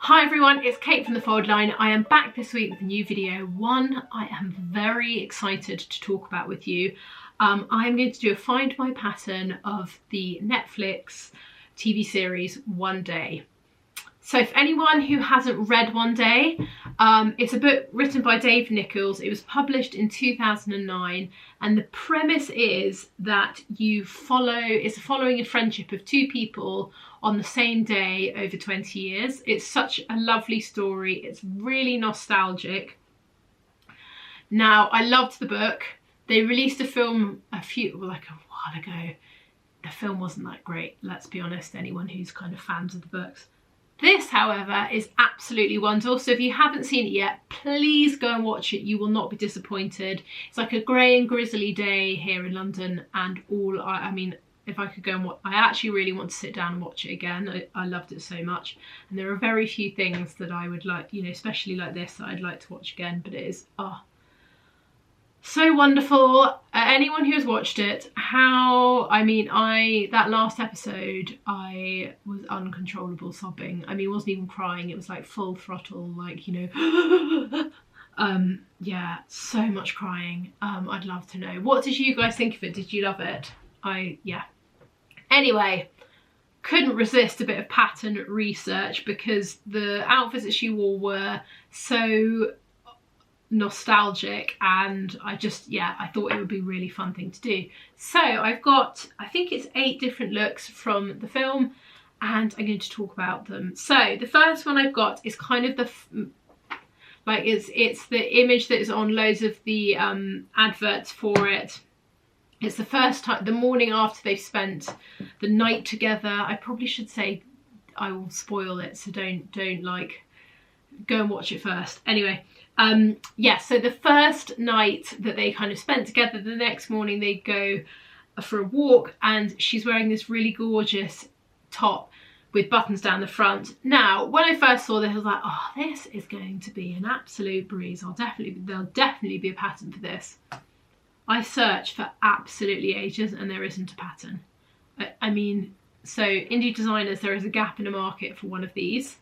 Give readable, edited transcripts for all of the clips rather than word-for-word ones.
Hi everyone, it's Kate from The Fold Line. I am back this week with a new video, one I am very excited to talk about with you. I'm going to do a Find My Pattern of the Netflix TV series One Day. So for anyone who hasn't read One Day, it's a book written by Dave Nichols. It was published in 2009, and the premise is that it's following a friendship of two people on the same day over 20 years. It's such a lovely story. It's really nostalgic. Now, I loved the book. They released a film a while ago. The film wasn't that great, let's be honest, anyone who's kind of fans of the books. This, however, is absolutely wonderful. So if you haven't seen it yet, please go and watch it. You will not be disappointed. It's like a grey and grizzly day here in London, and I mean, if I could go and watch, I actually really want to sit down and watch it again. I loved it so much. And there are very few things that I would like, you know, especially like this, that I'd like to watch again. But it is, so wonderful. Anyone who has watched it, that last episode, I was uncontrollable sobbing. I mean, it wasn't even crying. It was like full throttle, like, you know, yeah, so much crying. I'd love to know. What did you guys think of it? Did you love it? Yeah. Anyway, couldn't resist a bit of pattern research because the outfits that she wore were so nostalgic, and I thought it would be a really fun thing to do. So I've got, I think it's 8 different looks from the film, and I'm going to talk about them. So the first one I've got is kind of it's the image that is on loads of the adverts for it. It's the first time, the morning after they've spent the night together. I probably should say, I will spoil it, so don't like, go and watch it first. Anyway, yeah, so the first night that they kind of spent together, the next morning they go for a walk, and she's wearing this really gorgeous top with buttons down the front. Now, when I first saw this, I was like, oh, this is going to be an absolute breeze. There'll definitely be a pattern for this. I searched for absolutely ages and there isn't a pattern. I mean, so indie designers, there is a gap in the market for one of these.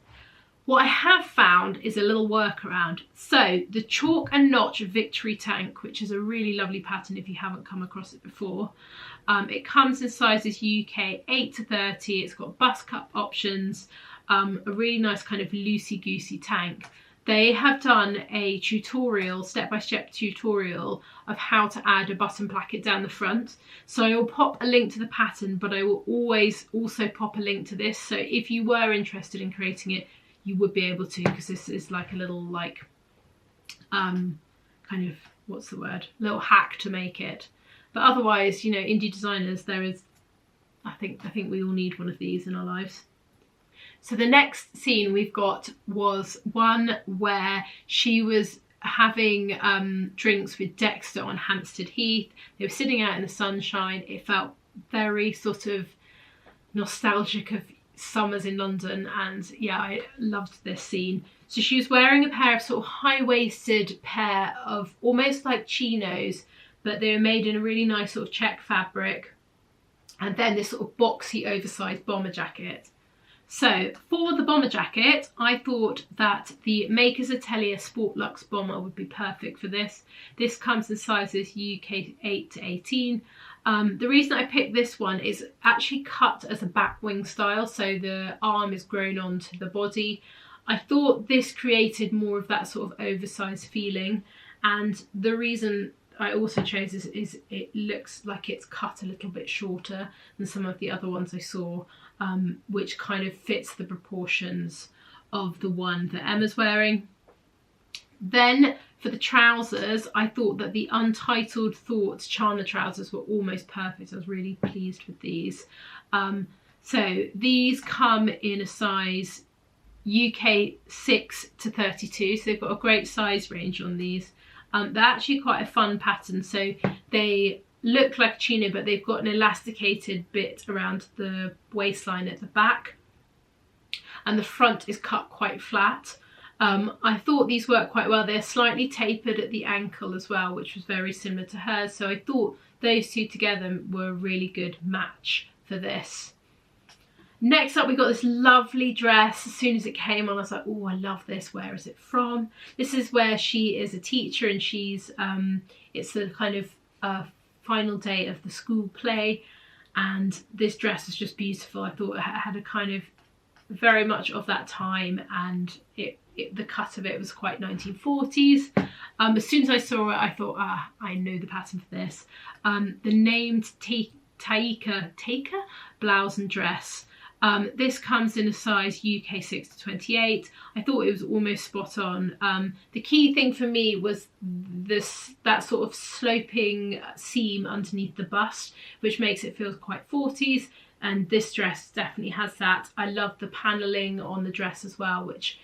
What I have found is a little workaround. So the Chalk and Notch Victory Tank, which is a really lovely pattern if you haven't come across it before. It comes in sizes UK 8 to 30. It's got bust cup options, a really nice kind of loosey-goosey tank. They have done a tutorial, step-by-step tutorial of how to add a button placket down the front. So I will pop a link to the pattern, but I will always also pop a link to this. So if you were interested in creating it, you would be able to, because this is like a little like, kind of, what's the word? Little hack to make it. But otherwise, you know, indie designers, there is, I think we all need one of these in our lives. So the next scene we've got was one where she was having drinks with Dexter on Hampstead Heath. They were sitting out in the sunshine. It felt very sort of nostalgic of summers in London, and yeah, I loved this scene. So she was wearing a pair of sort of high-waisted pair of almost like chinos, but they were made in a really nice sort of check fabric, and then this sort of boxy oversized bomber jacket. So for the bomber jacket, I thought that the Makers Atelier Sport Luxe bomber would be perfect for this. This comes in sizes UK 8 to 18. The reason I picked this one is actually cut as a back wing style, so the arm is grown onto the body. I thought this created more of that sort of oversized feeling, and the reason I also chose this is it looks like it's cut a little bit shorter than some of the other ones I saw, which kind of fits the proportions of the one that Emma's wearing. Then for the trousers, I thought that the Untitled Thoughts Chandler trousers were almost perfect. I was really pleased with these. So these come in a size UK 6 to 32, so they've got a great size range on these. They're actually quite a fun pattern, so they look like a chino, but they've got an elasticated bit around the waistline at the back, and the front is cut quite flat. I thought these worked quite well. They're slightly tapered at the ankle as well, which was very similar to hers, so I thought those two together were a really good match for this. Next up, we got this lovely dress. As soon as it came on, I was like, oh, I love this. Where is it from? This is where she is a teacher, and she's, it's the kind of final day of the school play. And this dress is just beautiful. I thought it had a kind of very much of that time, and the cut of it was quite 1940s. As soon as I saw it, I thought, I know the pattern for this. The named Taika blouse and dress. This comes in a size UK 6 to 28. I thought it was almost spot on. The key thing for me was that sort of sloping seam underneath the bust, which makes it feel quite 40s, and this dress definitely has that. I love the paneling on the dress as well, which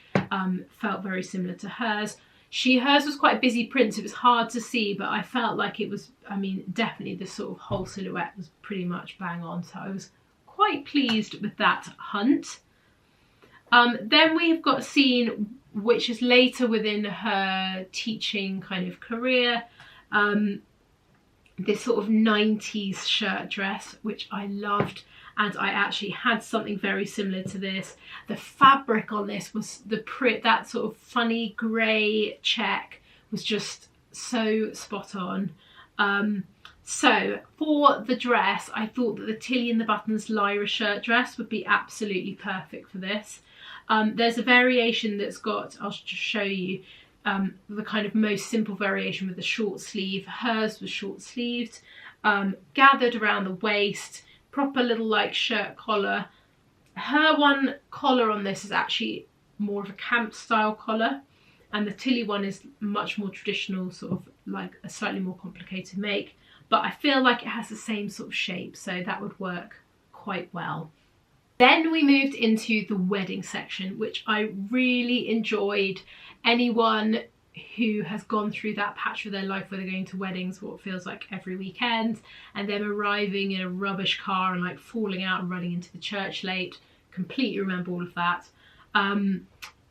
felt very similar to hers. Hers was quite a busy print, so it was hard to see, but I felt like it was, I mean, definitely the sort of whole silhouette was pretty much bang on, so I was quite pleased with that hunt. Then we've got a scene which is later within her teaching kind of career, this sort of 90s shirt dress, which I loved, and I actually had something very similar to this. The fabric on this was that sort of funny grey check was just so spot on. So for the dress, I thought that the Tilly and the Buttons Lyra shirt dress would be absolutely perfect for this. There's a variation that's got, I'll just show you, the kind of most simple variation with the short sleeve. Hers was short sleeved, gathered around the waist, proper little like shirt collar. Her one collar on this is actually more of a camp style collar, and the Tilly one is much more traditional, sort of like a slightly more complicated make, but I feel like it has the same sort of shape, so that would work quite well. Then we moved into the wedding section, which I really enjoyed. Anyone who has gone through that patch of their life where they're going to weddings, what feels like every weekend, and them arriving in a rubbish car and like falling out and running into the church late, completely remember all of that.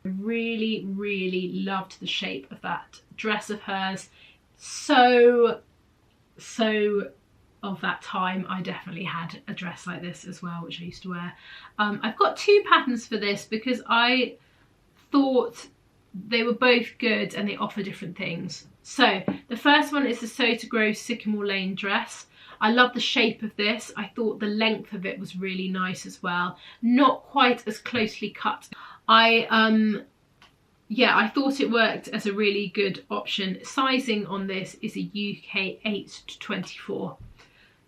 Really, really loved the shape of that dress of hers. So of that time, I definitely had a dress like this as well, which I used to wear. I've got two patterns for this because I thought they were both good and they offer different things. So the first one is the Sew to Grow Sycamore Lane dress. I love the shape of this. I thought the length of it was really nice as well. Not quite as closely cut. Yeah, I thought it worked as a really good option. Sizing on this is a UK 8 to 24.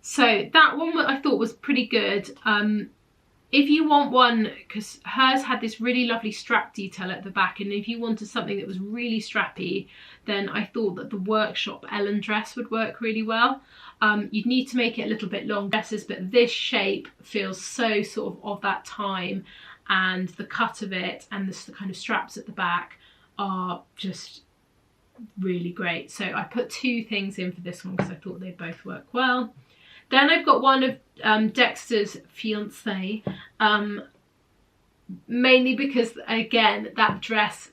So that one I thought was pretty good. If you want one, because hers had this really lovely strap detail at the back, and if you wanted something that was really strappy, then I thought that the Workshop Ellen dress would work really well. You'd need to make it a little bit long dresses, but this shape feels so sort of that time, and the cut of it and the kind of straps at the back are just really great. So I put two things in for this one because I thought they both work well. Then I've got one of Dexter's fiance, mainly because, again,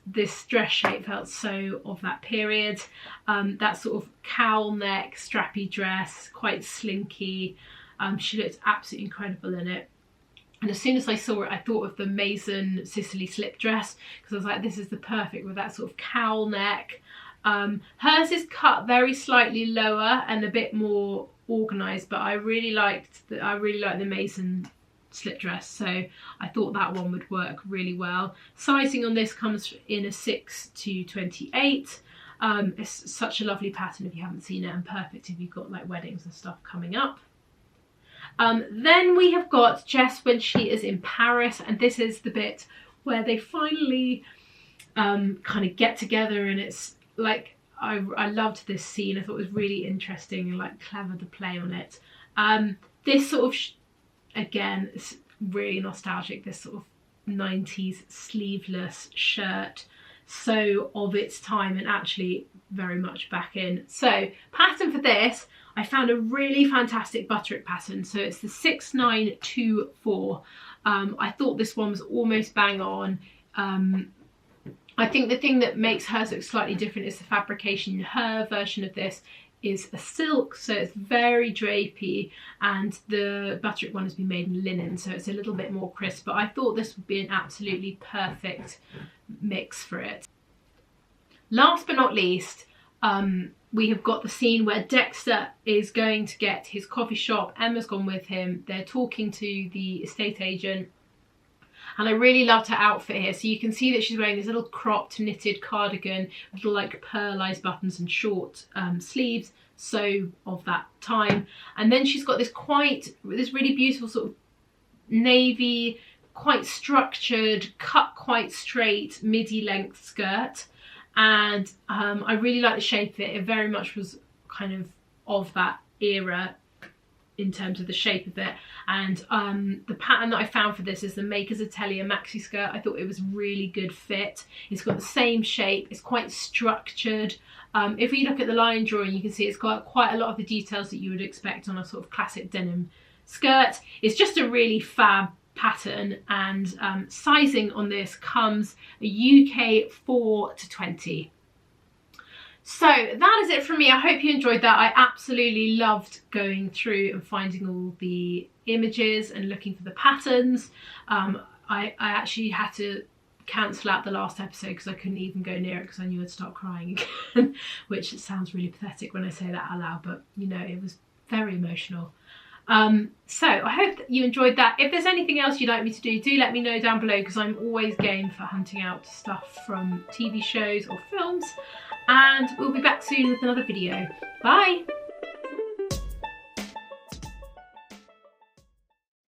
this dress shape felt so of that period. That sort of cowl neck, strappy dress, quite slinky. She looked absolutely incredible in it. And as soon as I saw it, I thought of the Maison Sicily slip dress, because I was like, this is the perfect with that sort of cowl neck. Hers is cut very slightly lower and a bit more organised, but I really liked the Maison slip dress, so I thought that one would work really well. Sizing on this comes in a 6 to 28. It's such a lovely pattern if you haven't seen it, and perfect if you've got like weddings and stuff coming up. Then we have got Jess when she is in Paris, and this is the bit where they finally kind of get together, and it's like I loved this scene. I thought it was really interesting and like clever, the play on it. This sort of again, it's really nostalgic, this sort of 90s sleeveless shirt, so of its time and actually very much back in. So pattern for this, I found a really fantastic butterick pattern, so it's the 6924. I thought this one was almost bang on. I think the thing that makes hers look slightly different is the fabrication. Her version of this is a silk, so it's very drapey, and the Butterick one has been made in linen, so it's a little bit more crisp, but I thought this would be an absolutely perfect mix for it. Last but not least, we have got the scene where Dexter is going to get his coffee shop. Emma's gone with him. They're talking to the estate agent. And I really loved her outfit here. So you can see that she's wearing this little cropped knitted cardigan with little like pearlized buttons and short sleeves. So of that time. And then she's got this really beautiful sort of navy, quite structured, cut quite straight midi length skirt. And I really like the shape of it. It very much was kind of that era in terms of the shape of it. And the pattern that I found for this is the Maker's Atelier maxi skirt. I thought it was really good fit. It's got the same shape. It's quite structured. If we look at the line drawing, you can see it's got quite a lot of the details that you would expect on a sort of classic denim skirt. It's just a really fab pattern, and sizing on this comes a UK 4 to 20. So that is it from me. I hope you enjoyed that. I absolutely loved going through and finding all the images and looking for the patterns. I actually had to cancel out the last episode because I couldn't even go near it because I knew I'd start crying again, which sounds really pathetic when I say that out loud, but you know, it was very emotional. So I hope that you enjoyed that. If there's anything else you'd like me to do let me know down below, because I'm always game for hunting out stuff from TV shows or films. And we'll be back soon with another video. Bye!